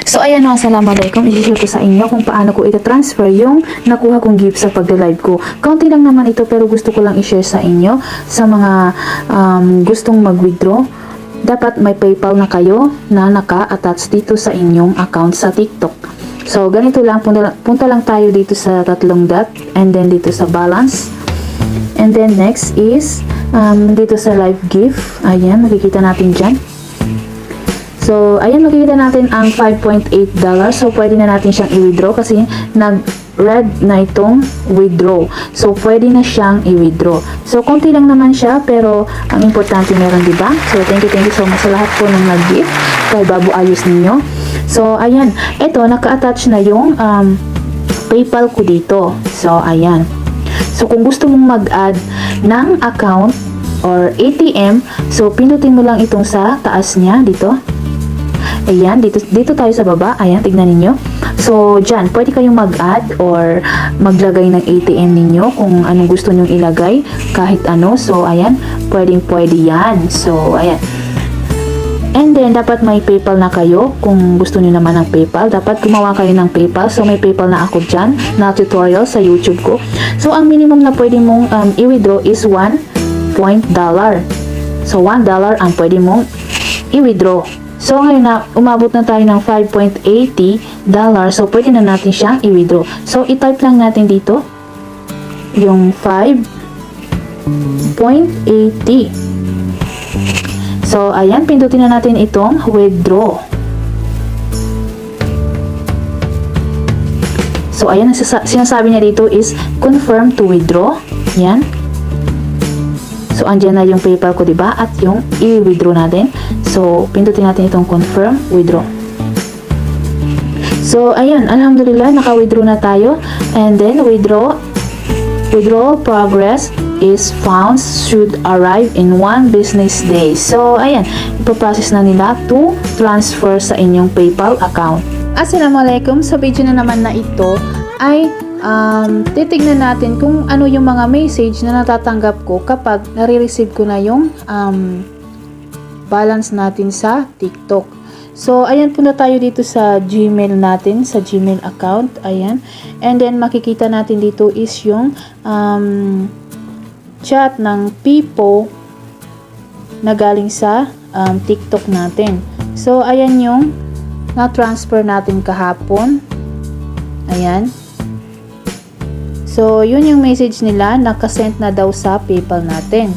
So ayan mga assalamualaikum, i-share ko sa inyo kung paano ko ita-transfer yung nakuha kong gift sa pagla-live ko. Kaunti lang naman ito pero gusto ko lang i-share sa inyo sa mga gustong mag-withdraw. Dapat may PayPal na kayo na naka-attach dito sa inyong account sa TikTok. So ganito lang, punta lang tayo dito sa tatlong dot and then dito sa balance. And then next is dito sa live gift. Ayan, makikita natin dyan. So, ayan, makikita natin ang $5.8. So, pwede na natin siyang i-withdraw kasi nag-red na itong withdraw. So, pwede na siyang i-withdraw. So, konti lang naman siya pero ang importante meron, diba? So, thank you so much sa lahat po ng nag-gift kay Babu Ayos ninyo. So, ayan. Ito, naka-attach na yung PayPal ko dito. So, ayan. So, kung gusto mong mag-add ng account or ATM, so, pindutin mo lang itong sa taas niya dito. Ayan, dito tayo sa baba. Ayan, tignan ninyo. So, dyan, pwede kayong mag-add or maglagay ng ATM ninyo kung anong gusto nyong ilagay, kahit ano. So, ayan, pwede yan. So, ayan. And then, dapat may PayPal na kayo. Kung gusto nyo naman ng PayPal, dapat gumawa kayo ng PayPal. So, may PayPal na ako dyan, na tutorial sa YouTube ko. So, ang minimum na pwede mong i-withdraw is $1. So, $1 ang pwede mong i-withdraw. So, ngayon na, umabot na tayo ng $5.80. So, pwede na natin siyang i-withdraw. So, i-type lang natin dito yung 5.80. So, ayan, pindutin na natin itong withdraw. So, ayan, sinasabi niya dito is confirm to withdraw. Yan. So, andyan na yung PayPal ko, diba? At yung i-withdraw natin. So, pindutin natin itong confirm, withdraw. So, ayan, alhamdulillah, naka-withdraw na tayo. And then, withdrawal progress is found should arrive in 1 business day. So, ayan, ipaprocess na nila to transfer sa inyong PayPal account. Assalamualaikum, sa video na naman na ito ay titignan natin kung ano yung mga message na natatanggap ko kapag nare-receive ko na yung balance natin sa TikTok. So, ayan, punta tayo dito sa Gmail natin, sa Gmail account. Ayan. And then, makikita natin dito is yung chat ng people na galing sa TikTok natin. So, ayan yung na-transfer natin kahapon. Ayan. So, yun yung message nila, nakasend na daw sa PayPal natin.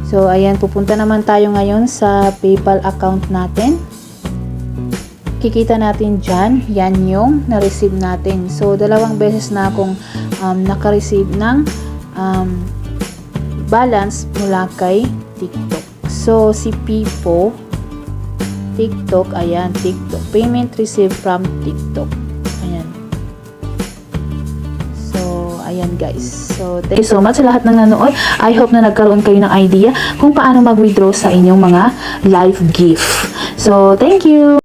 So, ayan, pupunta naman tayo ngayon sa PayPal account natin. Kikita natin dyan, yan yung na-receive natin. So, 2 beses na akong naka-receive ng balance mula kay TikTok. So, si Pipo, TikTok, ayan, TikTok. Payment received from TikTok. Ayan guys. So, thank you so much sa lahat ng nanood. I hope na nagkaroon kayo ng idea kung paano mag-withdraw sa inyong mga live gift. So, thank you!